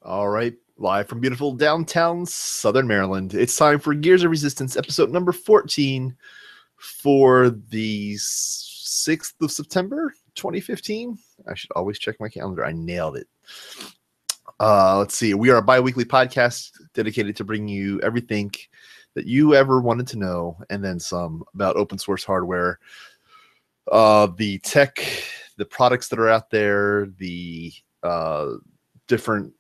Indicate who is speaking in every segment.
Speaker 1: All right, live from beautiful downtown Southern Maryland. It's time for Gears of Resistance, episode number 14 for the 6th of September, 2015. I should always check my calendar. I nailed it. Let's see. We are a bi-weekly podcast dedicated to bringing you everything that you ever wanted to know and then some about open source hardware, the tech, the products that are out there, the different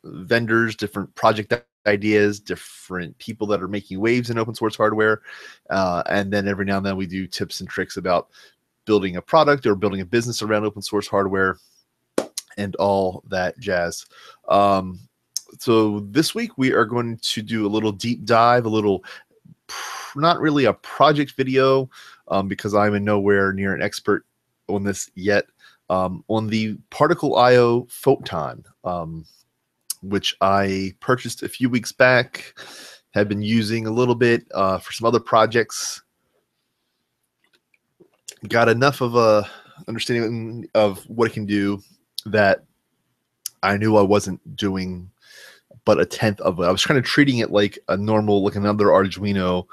Speaker 1: vendors, different project ideas, different people that are making waves in open source hardware. And then every now and then we do tips and tricks about building a product or building a business around open source hardware and all that jazz. So this week we are going to do a little deep dive, not really a project video, because I'm in nowhere near an expert on this yet, on the Particle IO Photon, which I purchased a few weeks back, have been using a little bit for some other projects. Got enough of a understanding of what it can do that I knew I wasn't doing but a tenth of it. I was kind of treating it like a normal, like another Arduino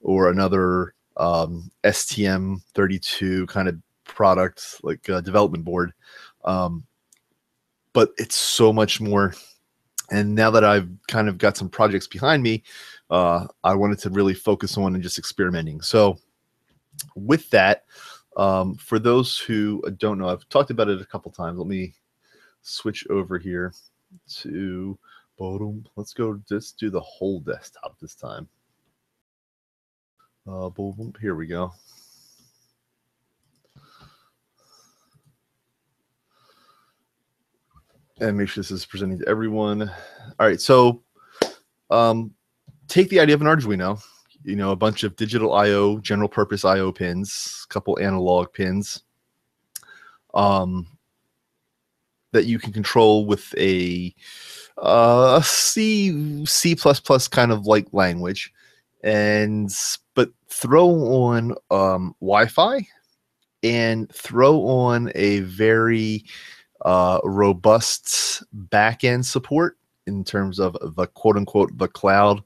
Speaker 1: or another STM32 kind of product, like a development board. But it's so much more. And now that I've kind of got some projects behind me, I wanted to really focus on and just experimenting. So with that, for those who don't know, I've talked about it a couple times. Let me switch over here to Bodum. Let's go just do the whole desktop this time. Boom, here we go. And make sure this is presenting to everyone. All right, so take the idea of an Arduino, a bunch of digital I/O, general purpose I/O pins, a couple analog pins, that you can control with a C++ kind of like language, but throw on Wi-Fi and throw on a very robust backend support in terms of the quote-unquote the cloud.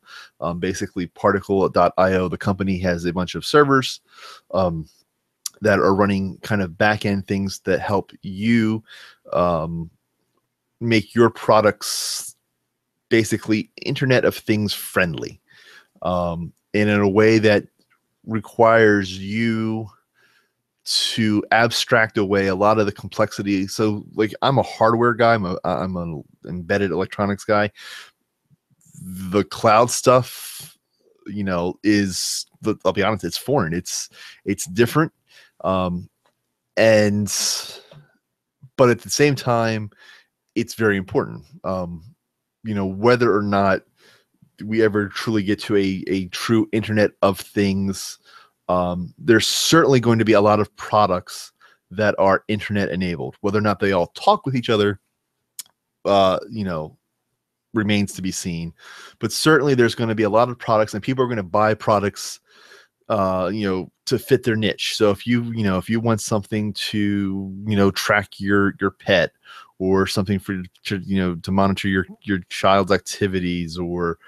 Speaker 1: Basically Particle.io, the company, has a bunch of servers that are running kind of backend things that help you make your products basically Internet of Things friendly, and in a way that requires you to abstract away a lot of the complexity. So, like, I'm a hardware guy. I'm an embedded electronics guy. The cloud stuff, I'll be honest, it's foreign. It's different, but at the same time, it's very important. Whether or not we ever truly get to a true Internet of Things, there's certainly going to be a lot of products that are Internet enabled. Whether or not they all talk with each other, remains to be seen. But certainly there's going to be a lot of products, and people are going to buy products to fit their niche. So if you want something to track your pet, or something to monitor your child's activities, or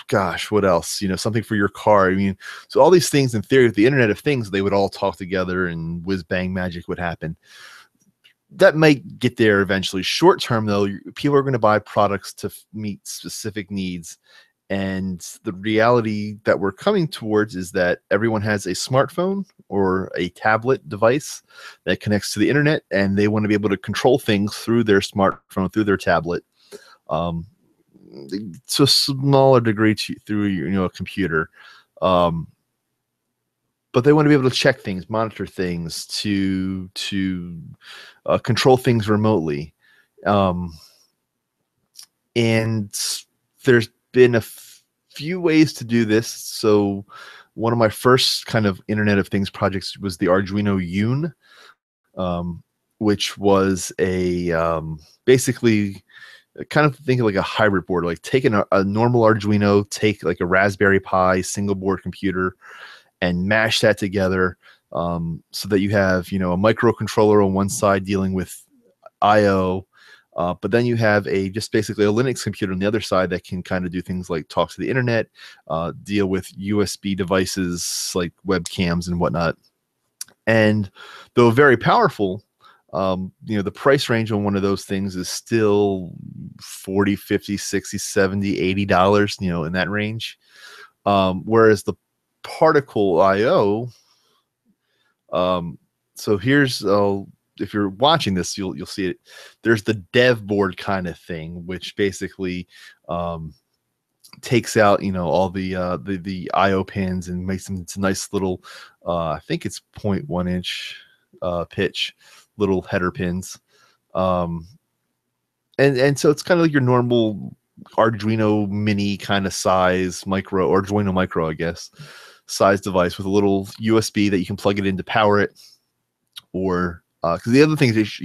Speaker 1: gosh, what else? Something for your car. So all these things, in theory, with the Internet of Things, they would all talk together and whiz bang magic would happen. That might get there eventually. Short term, though, people are going to buy products to meet specific needs. And the reality that we're coming towards is that everyone has a smartphone or a tablet device that connects to the internet, and they want to be able to control things through their smartphone, through their tablet, to a smaller degree through a computer. But they want to be able to check things, monitor things, to control things remotely. And there's been a few ways to do this. So one of my first kind of Internet of Things projects was the Arduino Une, which was basically kind of think of like a hybrid board, like taking a normal Arduino, take like a Raspberry Pi single board computer and mash that together, so that you have, a microcontroller on one side dealing with IO, But then you have just basically a Linux computer on the other side that can kind of do things like talk to the internet, deal with USB devices like webcams and whatnot. And though very powerful, the price range on one of those things is still 40, 50, 60, 70, $80, in that range. Whereas the Particle IO, so here's if you're watching this, you'll see it. There's the dev board kind of thing, which basically takes out all the IO pins and makes them into nice little I think it's 0.1 inch pitch little header pins, and so it's kind of like your normal Arduino mini kind of size Arduino micro, I guess, size device with a little USB that you can plug it in to power it, or because the other thing is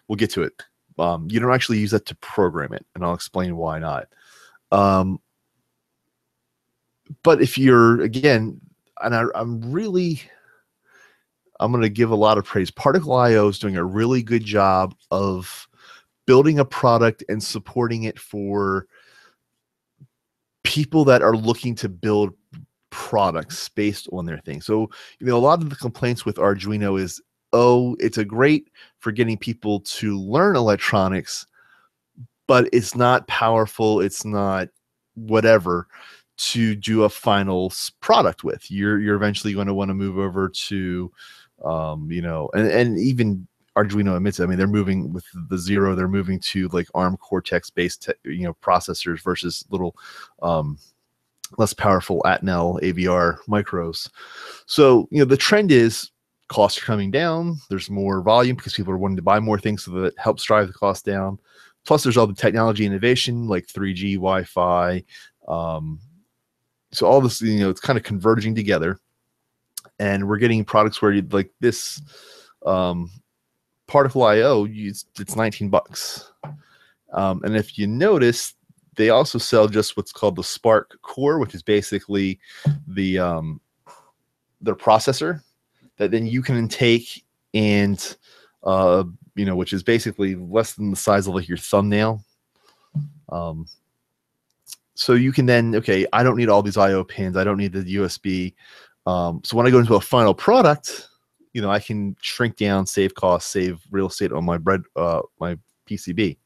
Speaker 1: we'll get to it. You don't actually use that to program it, and I'll explain why not. But if you're, again, and I'm going to give a lot of praise. Particle IO is doing a really good job of building a product and supporting it for people that are looking to build products based on their thing. So, a lot of the complaints with Arduino is, it's a great for getting people to learn electronics, but it's not powerful. It's not whatever to do a final product with. You're eventually going to want to move over to, and even Arduino admits it. I mean, they're moving with the Zero. They're moving to like ARM Cortex based, processors versus little, less powerful Atmel AVR micros. So, the trend is costs are coming down. There's more volume because people are wanting to buy more things, so that helps drive the cost down. Plus, there's all the technology innovation like 3G, Wi-Fi. So all this, it's kind of converging together, and we're getting products where you'd like this Particle IO. It's $19. And if you notice, they also sell just what's called the Spark Core, which is basically their processor that then you can take and which is basically less than the size of like your thumbnail. So you can then, I don't need all these IO pins. I don't need the USB. So when I go into a final product, I can shrink down, save costs, save real estate on my my PCB.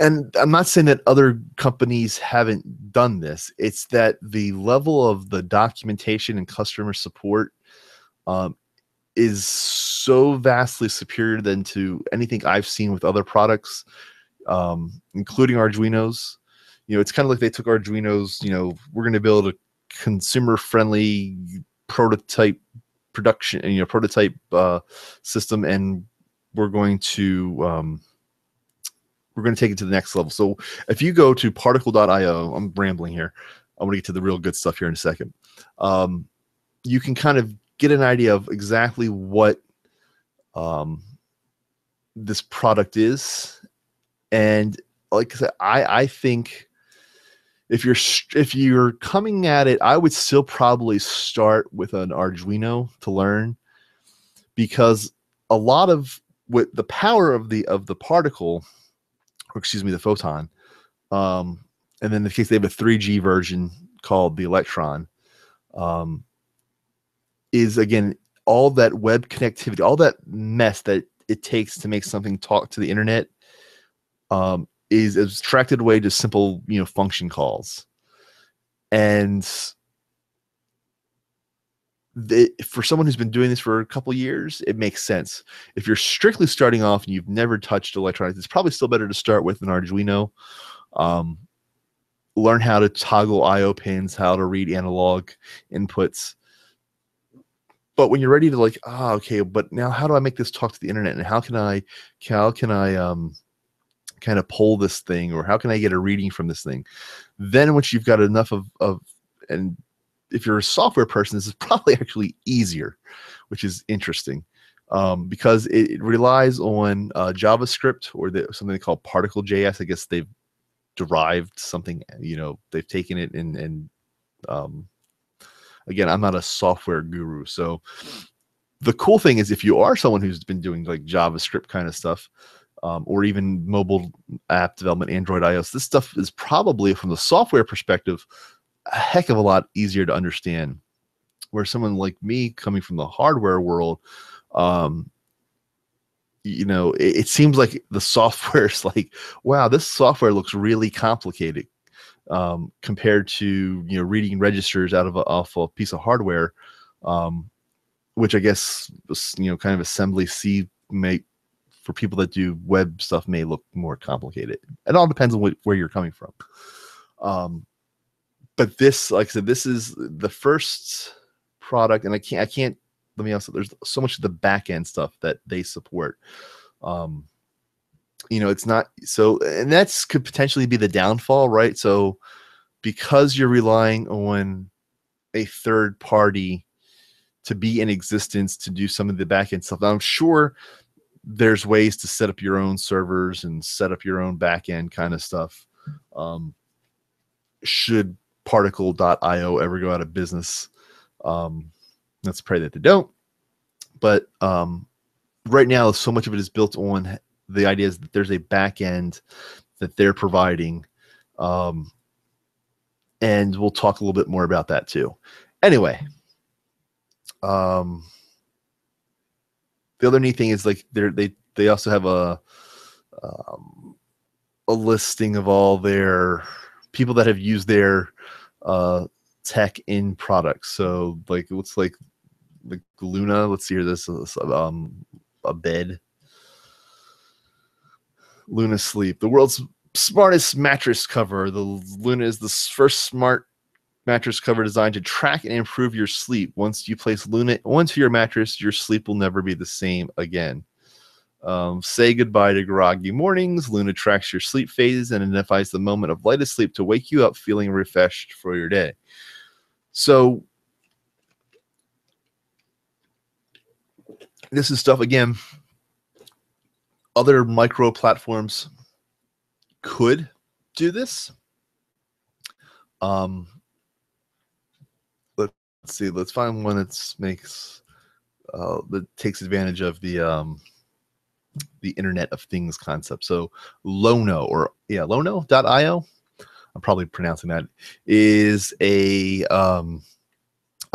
Speaker 1: And I'm not saying that other companies haven't done this. It's that the level of the documentation and customer support is so vastly superior than to anything I've seen with other products, including Arduinos. It's kind of like they took Arduinos, we're going to build a consumer-friendly prototype system, and we're going to take it to the next level. So if you go to particle.io, I'm rambling here. I'm going to get to the real good stuff here in a second. You can kind of get an idea of exactly what this product is. And like I said, I think if you're coming at it, I would still probably start with an Arduino to learn, because a lot of with the power of the particle, or excuse me, the Photon, and then in the case they have a 3G version called the Electron, is again all that web connectivity, all that mess that it takes to make something talk to the internet, is abstracted away to simple, function calls. And for someone who's been doing this for a couple years, it makes sense. If you're strictly starting off and you've never touched electronics, it's probably still better to start with an Arduino. Learn how to toggle IO pins, how to read analog inputs. But when you're ready to but now how do I make this talk to the internet, and how can I kind of pull this thing, or how can I get a reading from this thing? Then once you've got enough of and if you're a software person, this is probably actually easier, which is interesting, because it relies on JavaScript, or something they call Particle.js. I guess they've derived something, they've taken it and again, I'm not a software guru, so the cool thing is, if you are someone who's been doing like JavaScript kind of stuff, or even mobile app development, Android, iOS, this stuff is probably, from the software perspective, a heck of a lot easier to understand. Where someone like me, coming from the hardware world, it seems like the software is like, wow, this software looks really complicated, compared to reading registers off a piece of hardware, which I guess kind of assembly C for people that do web stuff may look more complicated. It all depends on where you're coming from. But this, like I said, this is the first product, and I can't. Let me also. There's so much of the back end stuff that they support. It's not so, and that's could potentially be the downfall, right? So because you're relying on a third party to be in existence to do some of the back end stuff, now, I'm sure there's ways to set up your own servers and set up your own back end kind of stuff. Should Particle.io ever go out of business, let's pray that they don't. But right now, so much of it is built on the idea is that there's a back end that they're providing. And we'll talk a little bit more about that too. Anyway, the other neat thing is like they also have a listing of all their people that have used their tech in products. So like it looks like Luna. Let's see here. This is a bed. Luna Sleep, the world's smartest mattress cover. The Luna is the first smart mattress cover designed to track and improve your sleep. Once you place Luna onto your mattress, your sleep will never be the same again. Say goodbye to groggy mornings. Luna tracks your sleep phases and identifies the moment of lightest sleep to wake you up feeling refreshed for your day. So this is stuff, again, other micro platforms could do this. Let's see. Let's find one that takes advantage of the Internet of Things concept. So Lono.io, I'm probably pronouncing that, is a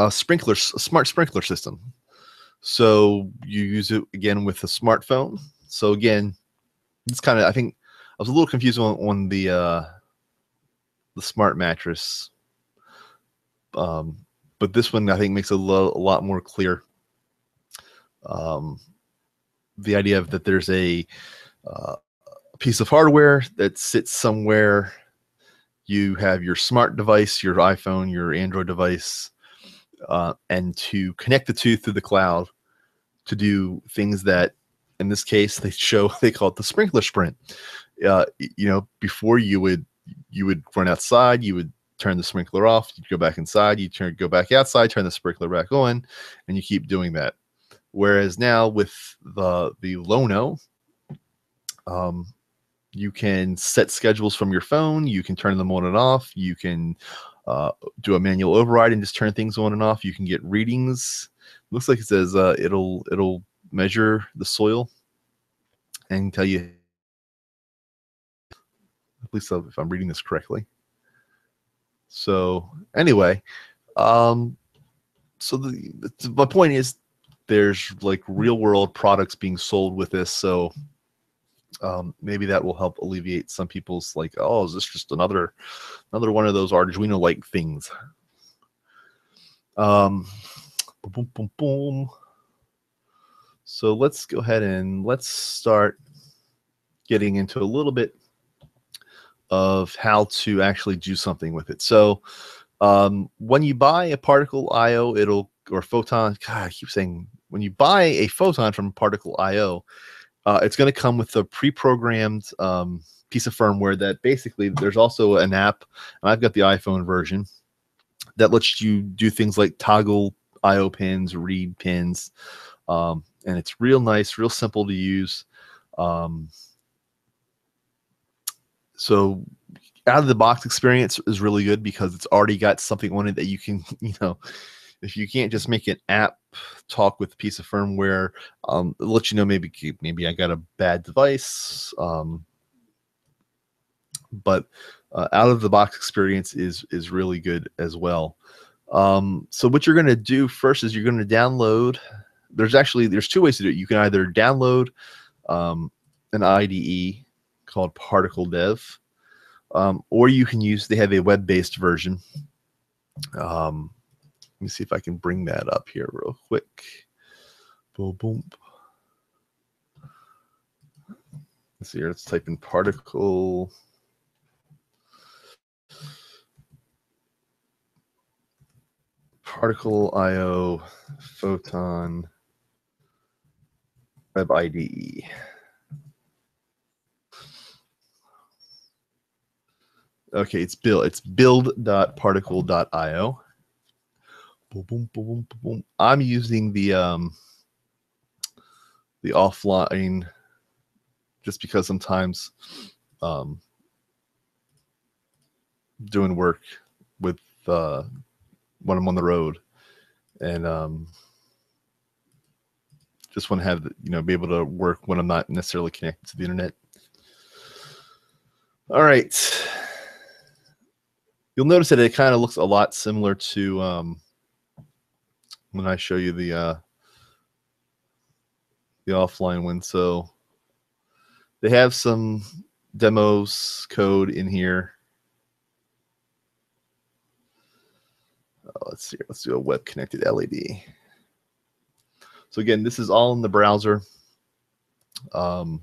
Speaker 1: smart sprinkler system. So you use it again with a smartphone. So again, it's kind of, I think I was a little confused on the smart mattress, but this one I think makes it a lot more clear. The idea of that there's a piece of hardware that sits somewhere. You have your smart device, your iPhone, your Android device, and to connect the two through the cloud to do things that, in this case, they call it the sprinkler sprint. Before you would run outside, you would turn the sprinkler off, you'd go back inside, go back outside, turn the sprinkler back on, and you keep doing that. Whereas now with the Lono, you can set schedules from your phone, you can turn them on and off, you can do a manual override and just turn things on and off. You can get readings. Looks like it says it'll measure the soil and tell you, at least if I'm reading this correctly. So anyway, my point is there's like real world products being sold with this. So maybe that will help alleviate some people's like, oh, is this just another one of those Arduino like things? Boom, boom, boom. So let's go ahead and let's start getting into a little bit of how to actually do something with it. So when you buy a Particle IO, or Photon, God, I keep saying, when you buy a Photon from Particle IO, it's going to come with a pre-programmed piece of firmware that basically there's also an app, and I've got the iPhone version, that lets you do things like toggle IO pins, read pins, and it's real nice, real simple to use. So out of the box experience is really good because it's already got something on it that you can, If you can't just make an app talk with a piece of firmware, it'll let you know maybe I got a bad device. But out of the box experience is really good as well. So what you're going to do first is you're going to download. There's two ways to do it. You can either download an IDE called Particle Dev, or you can they have a web-based version. Let me see if I can bring that up here real quick. Boom, boom. Let's see here. Let's type in Particle IO Photon Web IDE. Okay, it's build.particle.io. Boom, boom, boom, boom, boom. I'm using the offline just because sometimes doing work with when I'm on the road, and just want to have be able to work when I'm not necessarily connected to the internet. All right, you'll notice that it kind of looks a lot similar to when I show you the offline one. So they have some demos code in here. Let's see. Let's do a web connected LED. So again, this is all in the browser. And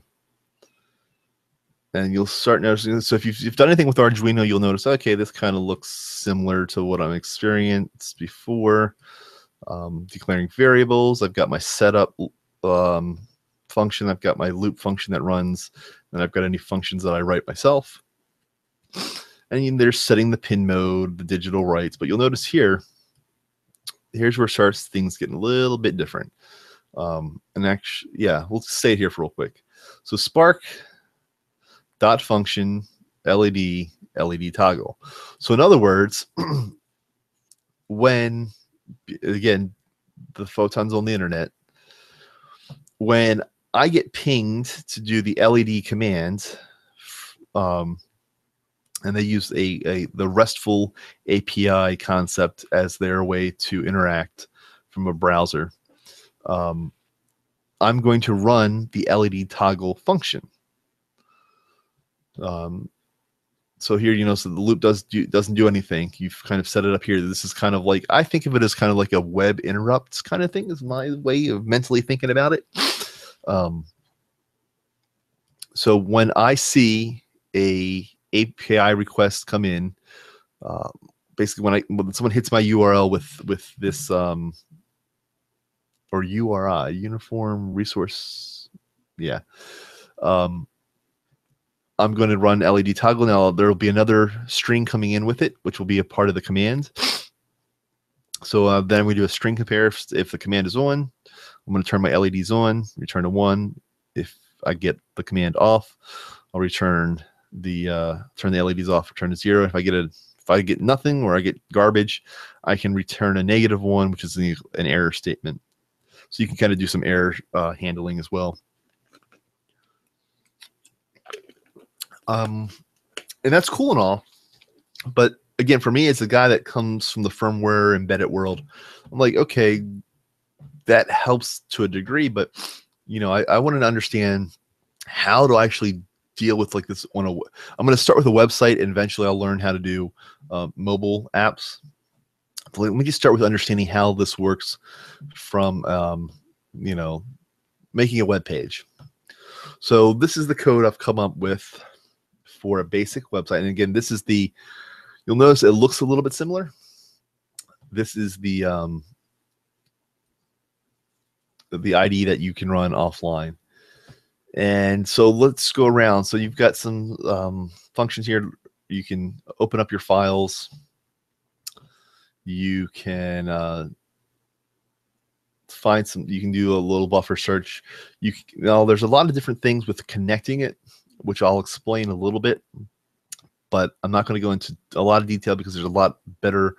Speaker 1: you'll start noticing. So if you've done anything with Arduino, you'll notice, okay, this kind of looks similar to what I've experienced before. Declaring variables. I've got my setup function. I've got my loop function that runs, and I've got any functions that I write myself. And there's setting the pin mode, the digital writes. But you'll notice here's where things getting a little bit different. And actually, yeah, we'll stay here for real quick. So Spark dot function LED toggle. So in other words, when again the photon's on the internet, when I get pinged to do the LED command, and they use the RESTful API concept as their way to interact from a browser, I'm going to run the LED toggle function. So here, so the loop doesn't do anything. You've kind of set it up here. This is kind of like, I think of it as kind of like a web interrupts kind of thing, is my way of mentally thinking about it. So when I see a API request come in, basically when someone hits my URL with this or URI, uniform resource, yeah, I'm going to run LED toggle. Now there will be another string coming in with it, which will be a part of the command. So then we do a string compare. If the command is on, I'm going to turn my LEDs on, return to 1. If I get the command off, I'll turn the LEDs off, return to 0. If I get nothing or I get garbage, I can return a -1, which is an error statement. So you can kind of do some error handling as well. And that's cool and all, but again, for me, as a guy that comes from the firmware embedded world, I'm like, okay, that helps to a degree, but I wanted to understand how to actually deal with like this I'm going to start with a website, and eventually I'll learn how to do mobile apps. But let me just start with understanding how this works from making a web page. So this is the code I've come up with for a basic website. And again, this is you'll notice it looks a little bit similar. This is the IDE that you can run offline. And so let's go around. So you've got some functions here. You can open up your files. You can you can do a little buffer search. There's a lot of different things with connecting it, which I'll explain a little bit, but I'm not going to go into a lot of detail because there's a lot better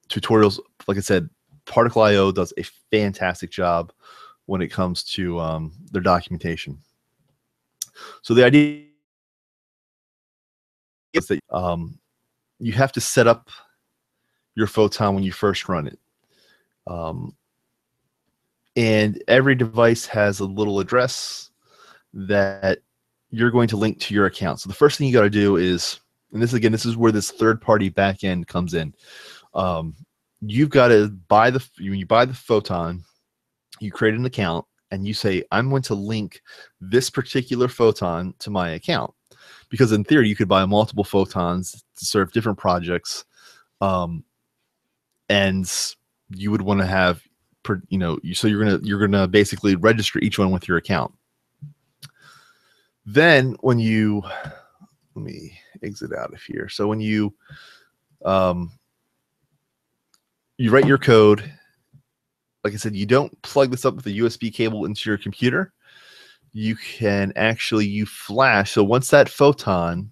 Speaker 1: tutorials like I said, Particle IO does a fantastic job when it comes to their documentation. So the idea is that you have to set up your Photon when you first run it. And every device has a little address that you're going to link to your account. So the first thing you got to do is, and this is where this third-party backend comes in. You've got to buy when you buy the Photon, you create an account and you say, I'm going to link this particular Photon to my account. Because in theory, you could buy multiple Photons to serve different projects. And you would want to have, so you're gonna basically register each one with your account. Then when you, let me exit out of here. So when you write your code, like I said, you don't plug this up with a USB cable into your computer. You can actually, you flash. So once that Photon,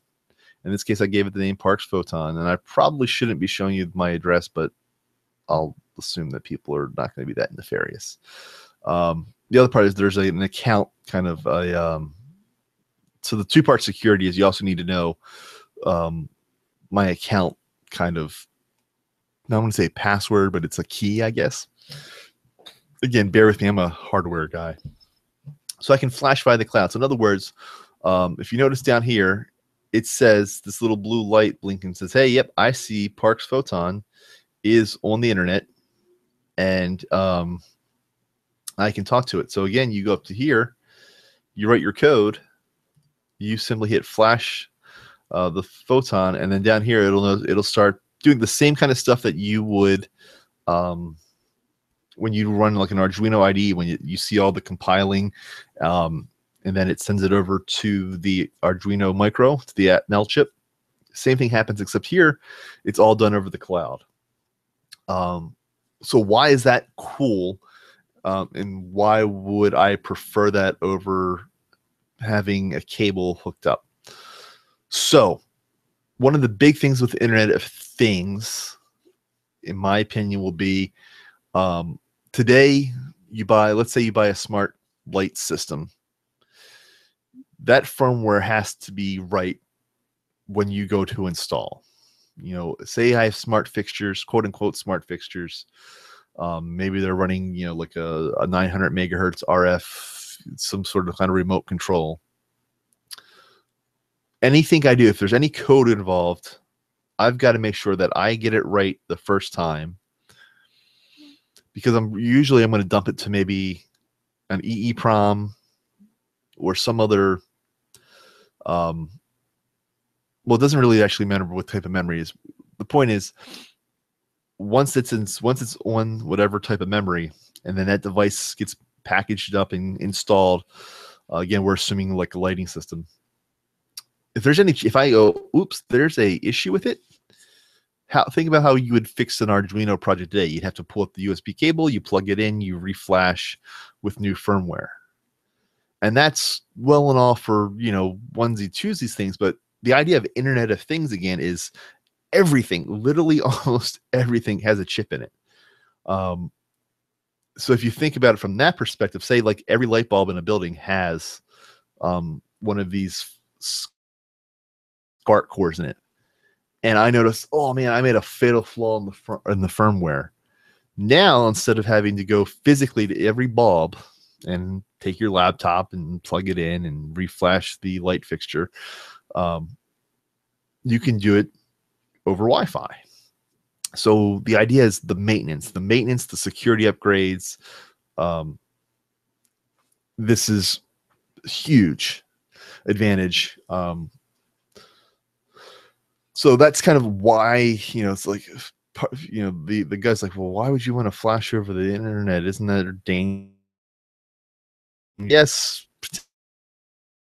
Speaker 1: in this case, I gave it the name Parks Photon, and I probably shouldn't be showing you my address, but I'll assume that people are not going to be that nefarious. The other part is there's an account kind of so the two-part security is you also need to know my account kind of, I don't want to say password, but it's a key, I guess. Again, bear with me, I'm a hardware guy. So I can flash by the cloud. So in other words, if you notice down here, it says this little blue light blinking says, hey, yep, I see Parks Photon is on the internet, and I can talk to it. So again, you go up to here, you write your code, you simply hit flash the Photon, and then down here it'll start doing the same kind of stuff that you would when you run like an Arduino IDE, when you see all the compiling, and then it sends it over to the Arduino Micro, to the Atmel chip. Same thing happens, except here it's all done over the cloud. So why is that cool? And why would I prefer that over having a cable hooked up? So one of the big things with the Internet of Things, in my opinion, will be today let's say you buy a smart light system. That firmware has to be right when you go to install. Say I have smart fixtures, quote unquote smart fixtures. Maybe they're running, like a 900 megahertz RF, some sort of kind of remote control. Anything I do, if there's any code involved, I've got to make sure that I get it right the first time, because I'm going to dump it to maybe an EEPROM or some other. Well, it doesn't really actually matter what type of memory is. The point is, once it's on whatever type of memory, and then that device gets packaged up and installed. Again, we're assuming like a lighting system. If I go, oops, there's a issue with it. Think about how you would fix an Arduino project today. You'd have to pull up the USB cable, you plug it in, you reflash with new firmware. And that's well and all for, onesie twosies things. But the idea of Internet of Things, again, is everything, literally almost everything has a chip in it. So if you think about it from that perspective, say like every light bulb in a building has one of these SCART cores in it. And I noticed, oh man, I made a fatal flaw in the firmware. Now, instead of having to go physically to every bulb and take your laptop and plug it in and reflash the light fixture, you can do it over Wi-Fi. So the idea is the maintenance, the security upgrades. This is a huge advantage. So that's kind of why, it's like, the guy's like, well, why would you want to flash over the internet? Isn't that dangerous? Yes,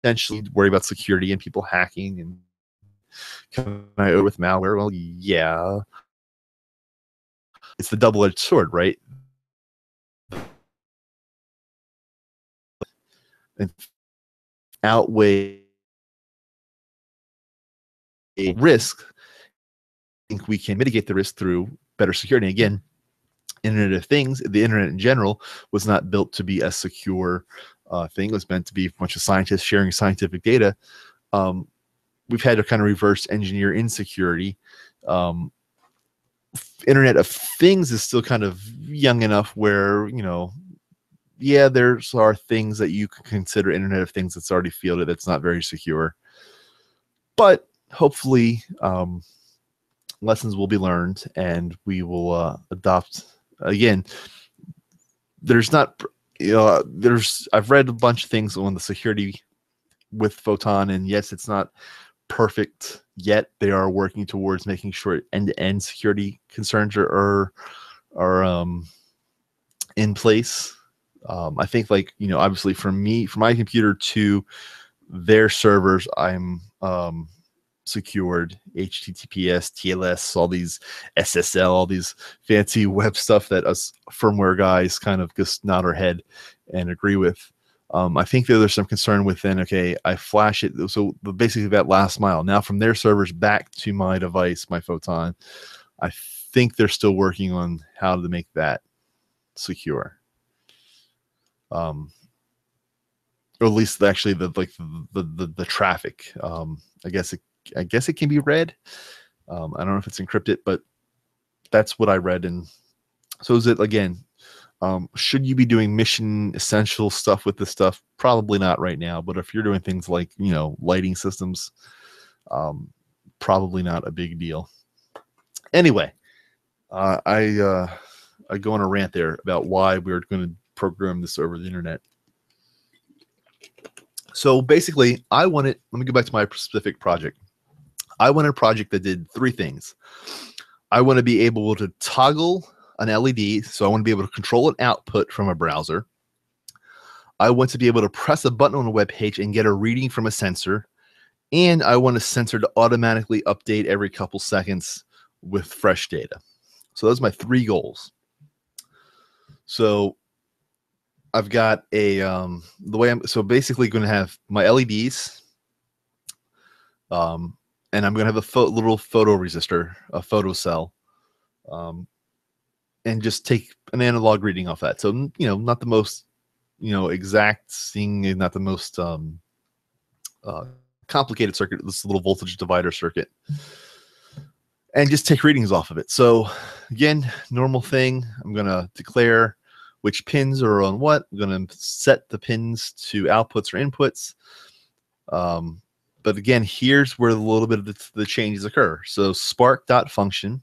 Speaker 1: potentially worry about security and people hacking and coming out with malware. Well, yeah, it's the double-edged sword, right? And outweigh a risk. I think we can mitigate the risk through better security. Again, Internet of Things, the internet in general, was not built to be a secure thing. It was meant to be a bunch of scientists sharing scientific data. We've had to kind of reverse engineer insecurity. Internet of Things is still kind of young enough where, yeah, there's are things that you could consider Internet of Things that's already fielded that's not very secure. But hopefully, lessons will be learned, and we will adopt. Again, there's not, I've read a bunch of things on the security with Photon, and yes, it's not perfect yet. They are working towards making sure end-to-end security concerns are in place. I think, like, obviously from my computer to their servers, I'm secured, HTTPS, TLS, all these SSL, all these fancy web stuff that us firmware guys kind of just nod our head and agree with. I think that there's some concern within, okay, I flash it. So basically that last mile. Now from their servers back to my device, my Photon, I think they're still working on how to make that secure. Or at least actually the traffic. I guess it can be read. I don't know if it's encrypted, but that's what I read. And so is it, again, should you be doing mission essential stuff with this stuff? Probably not right now. But if you're doing things like, lighting systems, probably not a big deal. Anyway, I go on a rant there about why we're going to program this over the internet. So basically, let me go back to my specific project. I wanted a project that did three things. I want to be able to toggle an LED, so I want to be able to control an output from a browser. I want to be able to press a button on a web page and get a reading from a sensor. And I want a sensor to automatically update every couple seconds with fresh data. So those are my three goals. So I've got the way so basically going to have my LEDs, and I'm going to have a little photo resistor, a photo cell, and just take an analog reading off that. So, not the most, exact thing, not the most complicated circuit, this little voltage divider circuit, and just take readings off of it. So again, normal thing, I'm going to declare which pins are on what. I'm going to set the pins to outputs or inputs. But again, here's where a little bit of the changes occur. So spark.function,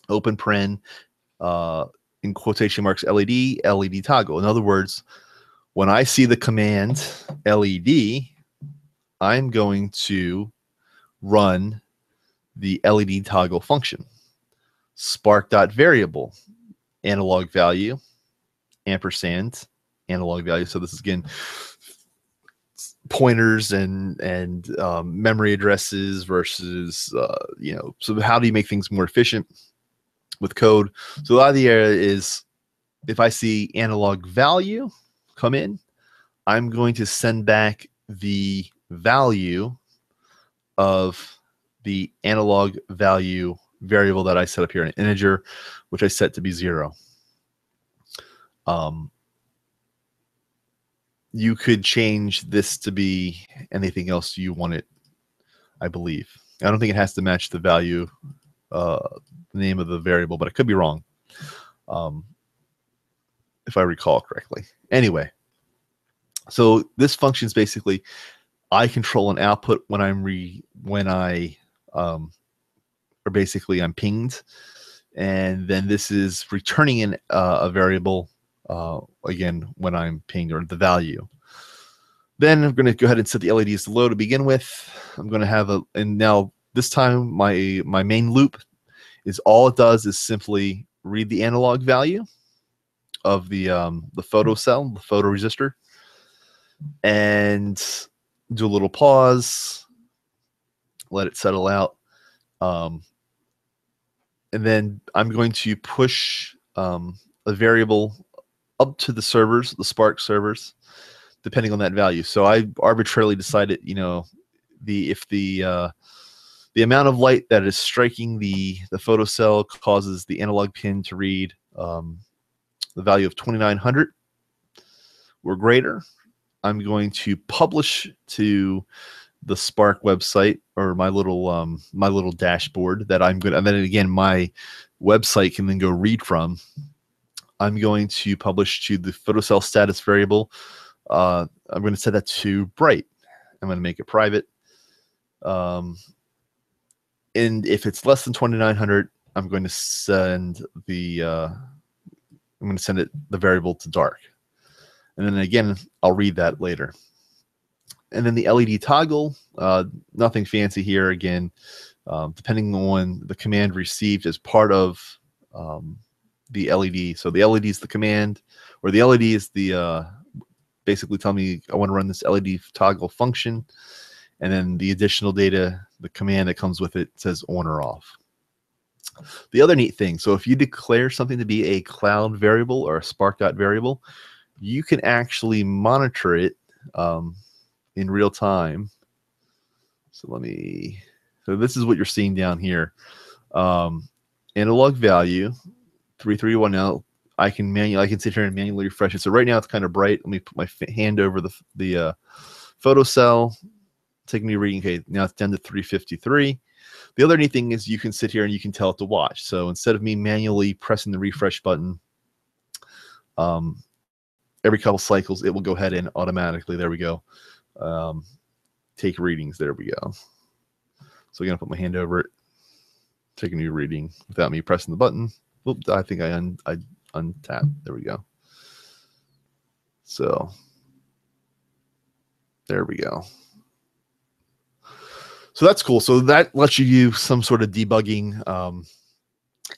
Speaker 1: open paren, in quotation marks, LED toggle. In other words, when I see the command LED, I'm going to run the LED toggle function. Spark.variable, analog value, ampersand, analog value. So this is, again, pointers and memory addresses versus so how do you make things more efficient with code? So the idea is, if I see analog value come in, I'm going to send back the value of the analog value variable that I set up here, an integer, which I set to be 0. You could change this to be anything else you want it, I believe. I don't think it has to match the value, the name of the variable, but I could be wrong, if I recall correctly. Anyway, so this function is basically, I control an output when I'm pinged, and then this is returning a variable, again, when I'm pinged, or the value. Then I'm going to go ahead and set the LEDs to low to begin with. I'm going to have and now this time my main loop is, all it does is simply read the analog value of the photo cell, the photo resistor, and do a little pause, let it settle out. And then I'm going to push a variable up to the servers, the Spark servers, depending on that value. So I arbitrarily decided, if the amount of light that is striking the photocell causes the analog pin to read the value of 2900 or greater, I'm going to publish to the Spark website, or my little dashboard that I'm going to, and then again, my website can then go read from. I'm going to publish to the photocell status variable. I'm going to set that to bright. I'm going to make it private. And if it's less than 2900, I'm going to send the variable to dark. And then again, I'll read that later. And then the LED toggle, nothing fancy here. Again, depending on the command received as part of the LED. So the LED is the command, or the LED is the basically tell me I want to run this LED toggle function, and then the additional data, the command that comes with it, says on or off. The other neat thing, so if you declare something to be a cloud variable or a Spark.variable, variable, you can actually monitor it in real time. So this is what you're seeing down here. Analog value 331. Now I can sit here and manually refresh it. So right now it's kind of bright. Let me put my hand over the photocell, take me reading. Okay, now it's down to 353. The other neat thing is you can sit here and you can tell it to watch. So instead of me manually pressing the refresh button, every couple cycles, it will go ahead and automatically, there we go, take readings. There we go. So I'm going to put my hand over it, take a new reading without me pressing the button. Oops, I think I untapped. There we go. So there we go. So that's cool. So that lets you do some sort of debugging.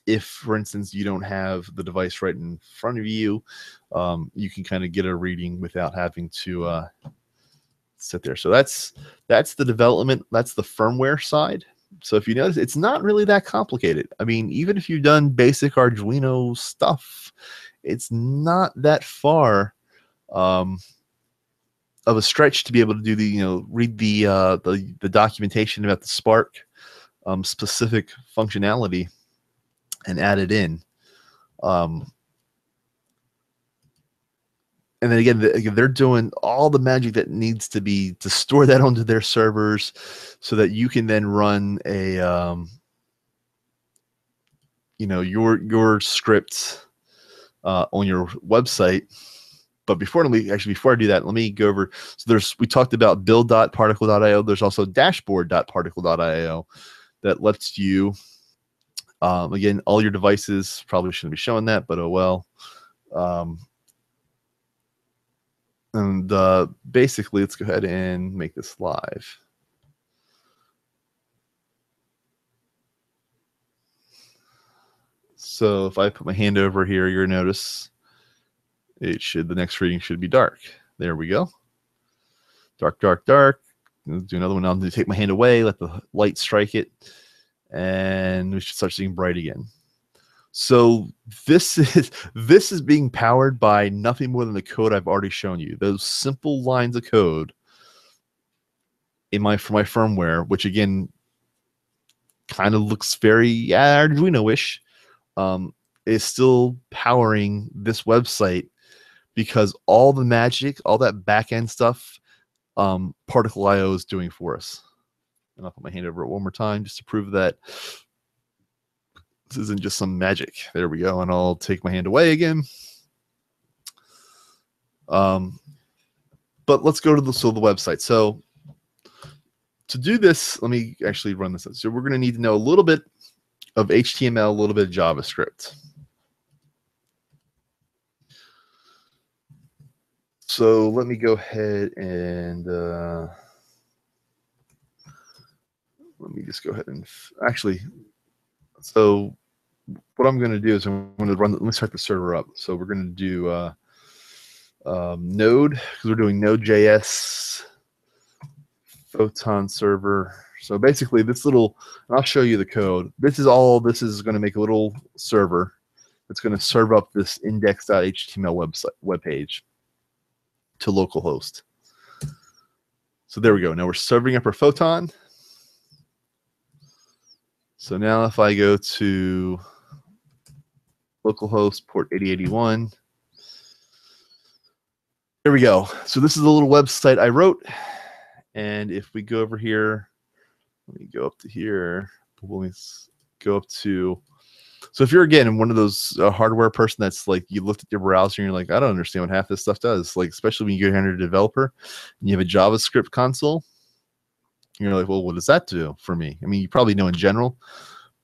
Speaker 1: If, for instance, you don't have the device right in front of you, you can kind of get a reading without having to sit there. So that's the development. That's the firmware side. So if you notice, it's not really that complicated. I mean, even if you've done basic Arduino stuff, it's not that far of a stretch to be able to do the, read the documentation about the Spark specific functionality and add it in. And then again, they're doing all the magic that needs to be to store that onto their servers so that you can then run a, your scripts on your website. But before I do that, let me go over. So we talked about build.particle.io. There's also dashboard.particle.io that lets you, again, all your devices, probably shouldn't be showing that, but oh well. And basically, let's go ahead and make this live. So if I put my hand over here, you'll notice the next reading should be dark. There we go. Dark, dark, dark. Let's do another one. I'm going to take my hand away, let the light strike it, and we should start seeing bright again. So this is being powered by nothing more than the code I've already shown you. Those simple lines of code for my firmware, which again kind of looks very Arduino-ish, is still powering this website because all the magic, all that back-end stuff, Particle IO is doing for us. And I'll put my hand over it one more time just to prove that this isn't just some magic. There we go. And I'll take my hand away again. But let's go to the website. So to do this, let me actually run this. So we're going to need to know a little bit of HTML, a little bit of JavaScript. So let me go ahead and let me just go ahead and actually. So what I'm going to do is I'm going to let me start the server up. So we're going to do Node, because we're doing Node.js Photon server. So basically this little, and I'll show you the code. This is going to make a little server that's going to serve up this index.html web page to localhost. So there we go. Now we're serving up our Photon. So now if I go to localhost port 8081. There we go. So this is a little website I wrote. And if we go over here, let me go up to here. Let me go up to, so if you're, again, one of those hardware person that's like, you looked at your browser and you're like, I don't understand what half this stuff does. Like, especially when you go into a developer and you have a JavaScript console, you're like, well, what does that do for me? I mean, you probably know in general,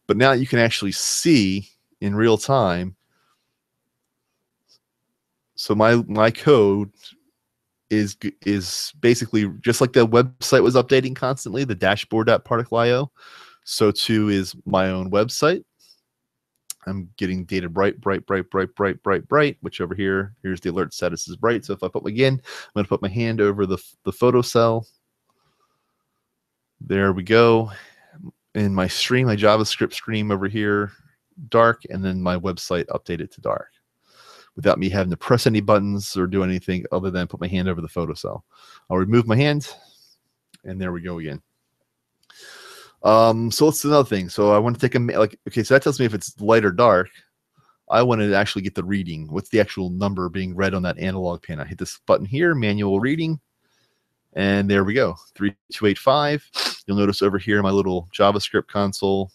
Speaker 1: but now you can actually see in real time. So my code is basically just like the website was updating constantly, the dashboard.particle.io. So too is my own website. I'm getting data bright, which over here, here's the alert status is bright. So if I put, again, I'm going to put my hand over the photo cell. There we go. In my stream, my JavaScript stream over here, dark, and then my website updated to dark, without me having to press any buttons or do anything other than put my hand over the photo cell. I'll remove my hand, and there we go again. So let's do another thing. So I want to take okay, so that tells me if it's light or dark. I want to actually get the reading. What's the actual number being read on that analog pin? I hit this button here, manual reading, and there we go, 3285. You'll notice over here my little JavaScript console,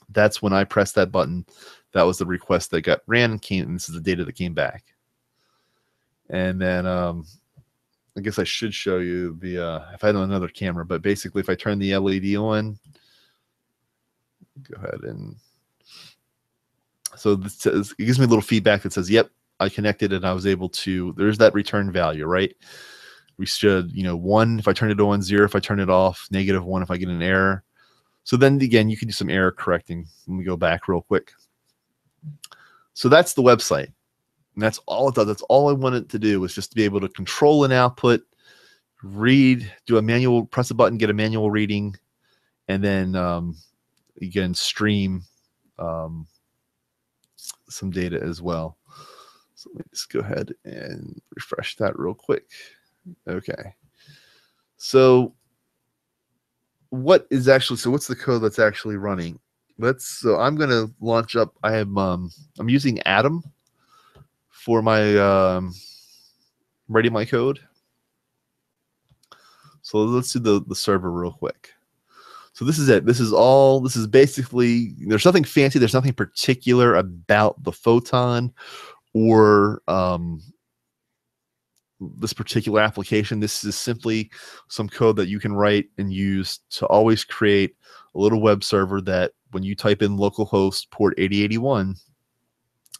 Speaker 1: that's when I pressed that button. That was the request that got ran and came, and this is the data that came back. And then I guess I should show you the, if I had another camera, but basically if I turn the LED on, go ahead and, so this says, it gives me a little feedback that says, yep, I connected and I was able to, there's that return value, right? We should, 1 if I turn it on, 0 if I turn it off, -1 if I get an error. So then again, you can do some error correcting. Let me go back real quick. So that's the website. And that's all it does. That's all I wanted to do, was just to be able to control an output, read, do a manual, press a button, get a manual reading, and then again, stream some data as well. So let me just go ahead and refresh that real quick. Okay. So what is actually, so what's the code that's actually running? So I'm going to launch up, I'm using Atom for my writing my code. So let's do the server real quick. So this is it. This is basically, there's nothing fancy. There's nothing particular about the Photon or this particular application. This is simply some code that you can write and use to always create a little web server that when you type in localhost port 8081,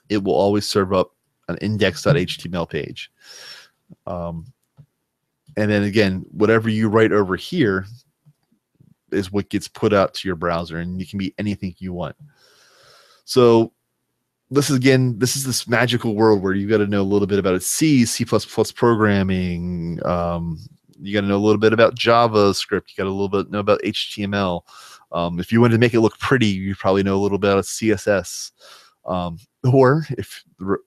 Speaker 1: it will always serve up an index.html page. And then again, whatever you write over here is what gets put out to your browser, and it can be anything you want. So this is this magical world where you got to know a little bit about C++ programming. You got to know a little bit about JavaScript. You got to know about HTML. If you wanted to make it look pretty, you probably know a little bit about CSS. Or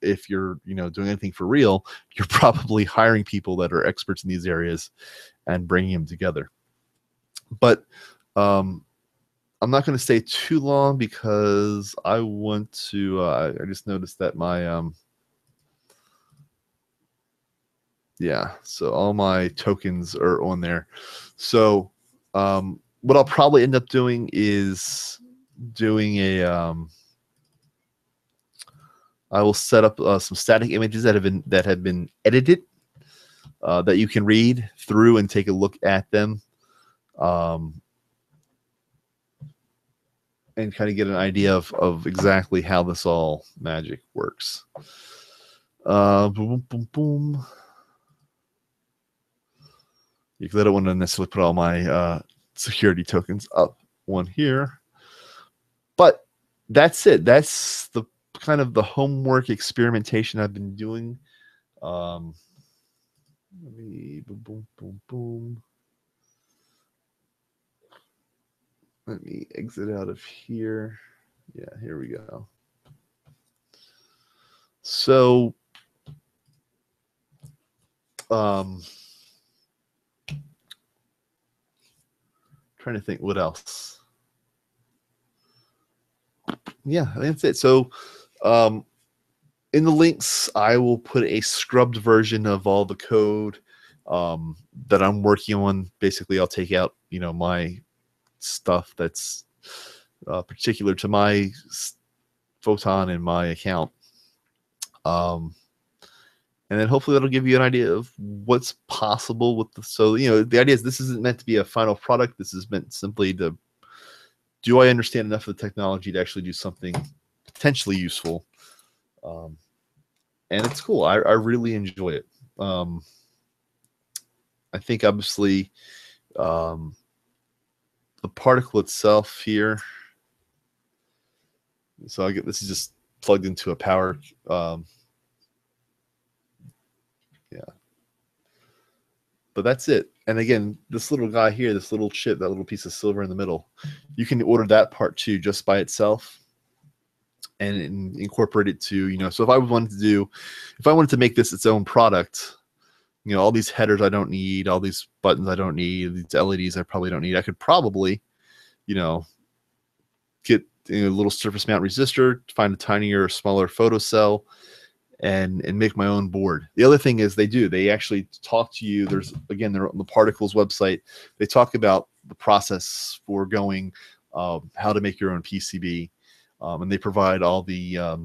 Speaker 1: if you're doing anything for real, you're probably hiring people that are experts in these areas and bringing them together. But I'm not going to stay too long because I want to. I just noticed that my yeah. So all my tokens are on there. So what I'll probably end up doing is doing a. I will set up some static images that have been edited that you can read through and take a look at them. And kind of get an idea of exactly how this all magic works. Boom, boom, boom. Because I don't want to necessarily put all my security tokens up one here. But that's it. That's the kind of the homework experimentation I've been doing. Let me boom, boom, boom, boom. Let me exit out of here. Yeah, here we go. So, trying to think what else. Yeah, that's it. So, In the links, I will put a scrubbed version of all the code that I'm working on. Basically, I'll take out, my stuff that's particular to my Photon and my account. And then hopefully that'll give you an idea of what's possible with the, so, the idea is this isn't meant to be a final product. This is meant simply to, do I understand enough of the technology to actually do something potentially useful? And it's cool. I really enjoy it. I think obviously the particle itself here. So this is just plugged into a power. Yeah. But that's it. And again, this little guy here, this little chip, that little piece of silver in the middle, you can order that part too, just by itself, and incorporate it to, so if I wanted to make this its own product, all these headers I don't need, all these buttons I don't need, these LEDs I probably don't need, I could probably, get a little surface mount resistor, find a tinier, smaller photocell, and make my own board. The other thing is they actually talk to you. There's, again, they're on the Particles website. They talk about the process for going, how to make your own PCB, and they provide all the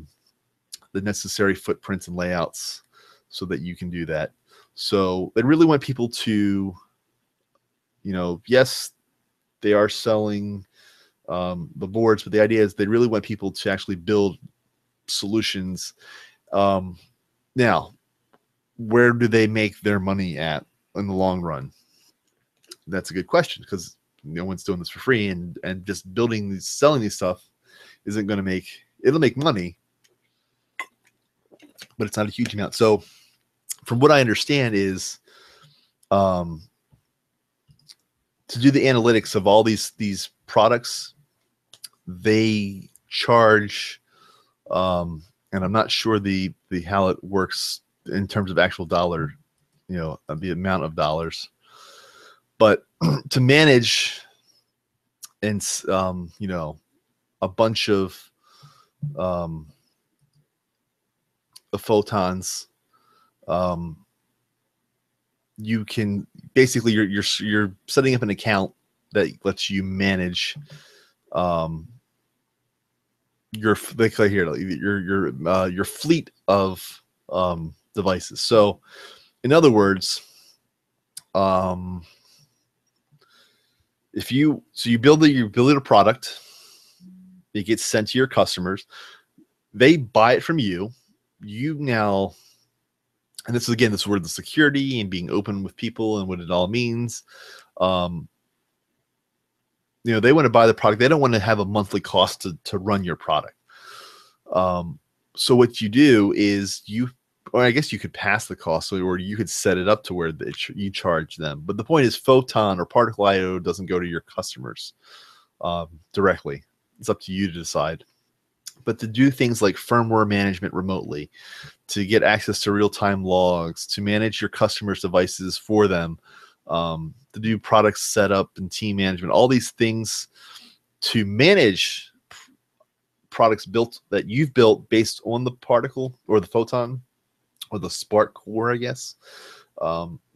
Speaker 1: necessary footprints and layouts so that you can do that. So they really want people to, yes, they are selling the boards, but the idea is they really want people to actually build solutions. Now, where do they make their money at in the long run? That's a good question, because no one's doing this for free, and just selling these stuff isn't going to it'll make money, but it's not a huge amount. So from what I understand is, to do the analytics of all these products, they charge, and I'm not sure the how it works in terms of actual dollar, the amount of dollars, but to manage and a bunch of the photons, you can basically you're setting up an account that lets you manage your fleet of devices. So in other words, you build a product, it gets sent to your customers, they buy it from you. Now, and this is where the security and being open with people and what it all means. They want to buy the product. They don't want to have a monthly cost to run your product. So what you do is or I guess you could pass the cost, or you could set it up to where you charge them. But the point is, Photon or Particle IO doesn't go to your customers directly. It's up to you to decide. But to do things like firmware management remotely, to get access to real-time logs, to manage your customers' devices for them, to do product setup and team management, all these things to manage products that you've built based on the particle or the photon or the spark core, I guess.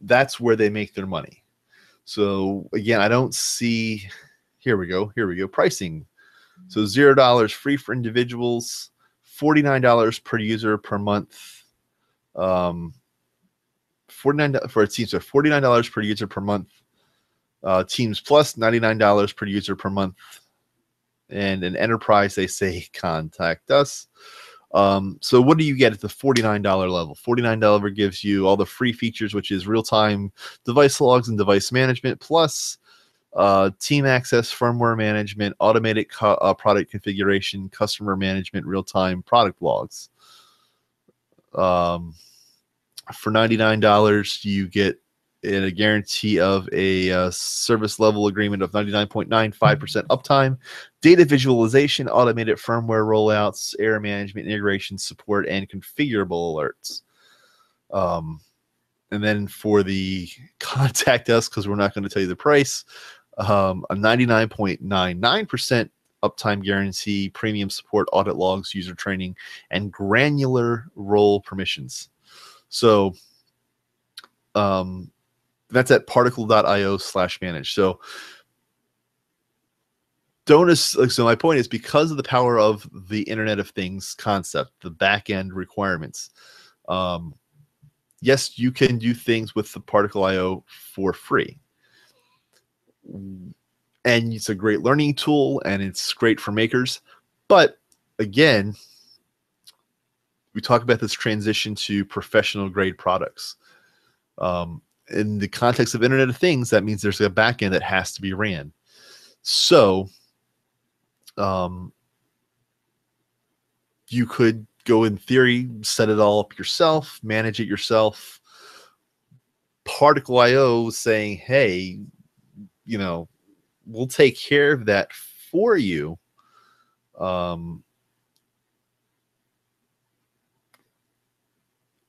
Speaker 1: That's where they make their money. So again, I don't see, here we go, pricing. So $0 free for individuals, $49 per user per month. $49 for a team, so $49 per user per month. Teams Plus, $99 per user per month. And an enterprise, they say contact us. So what do you get at the $49 level? $49 gives you all the free features, which is real-time device logs and device management, plus team access, firmware management, automated product configuration, customer management, real-time product logs. For $99, you get a guarantee of a service level agreement of 99.95% uptime, data visualization, automated firmware rollouts, error management, integration support, and configurable alerts. And then for the contact us, because we're not going to tell you the price, a 99.99% uptime guarantee, premium support, audit logs, user training, and granular role permissions. So that's at particle.io/manage. So so my point is, because of the power of the Internet of Things concept, the back end requirements, yes, you can do things with the Particle IO for free. And it's a great learning tool, and it's great for makers. But again, we talk about this transition to professional grade products. In the context of Internet of Things, that means there's a backend that has to be ran. So you could go, in theory, set it all up yourself, manage it yourself. Particle IO saying, hey, we'll take care of that for you.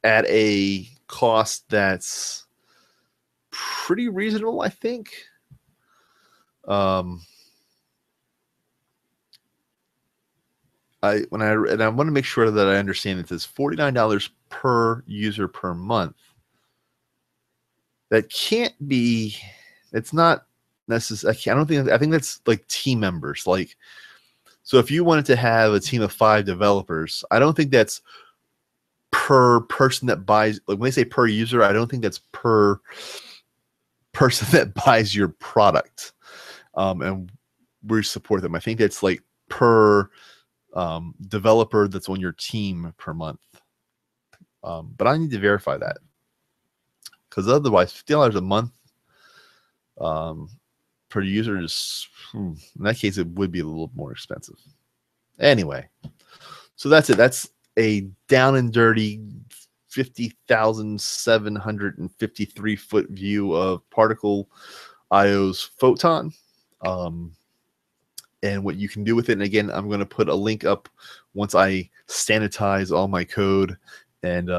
Speaker 1: At a cost that's pretty reasonable, I think. I want to make sure that I understand that this $49 per user per month. That can't be. It's not necessary. I think that's like team members. Like, so if you wanted to have a team of 5 developers, I don't think that's per person that buys. Like, when they say per user, I don't think that's per person that buys your product. And we support them. I think that's like per developer that's on your team per month. But I need to verify that, because otherwise $50 a month per user is, in that case, it would be a little more expensive. Anyway, so that's it. That's a down and dirty 50,753 foot view of Particle IO's Photon, and what you can do with it. And again, I'm going to put a link up once I sanitize all my code, and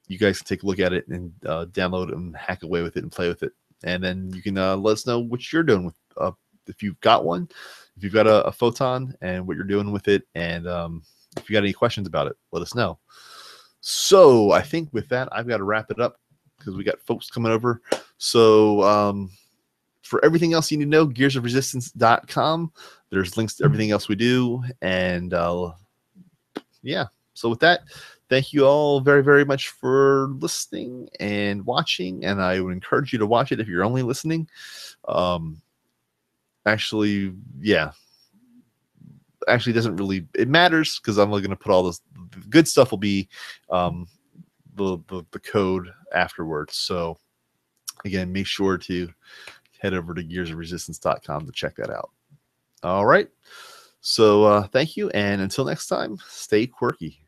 Speaker 1: you guys can take a look at it and download it and hack away with it and play with it. And then you can let us know what you're doing with, if you've got one, if you've got a Photon, and what you're doing with it. And if you got any questions about it, let us know. So I think with that, I've got to wrap it up, because we got folks coming over. So for everything else you need to know, gearsofresistance.com. There's links to everything else we do. And yeah, so with that, thank you all very, very much for listening and watching. And I would encourage you to watch it if you're only listening. Actually, yeah. Actually, doesn't really, it matters, because I'm going to put all this, the good stuff will be the code afterwards. So again, make sure to head over to gearsofresistance.com to check that out. All right. So thank you. And until next time, stay quirky.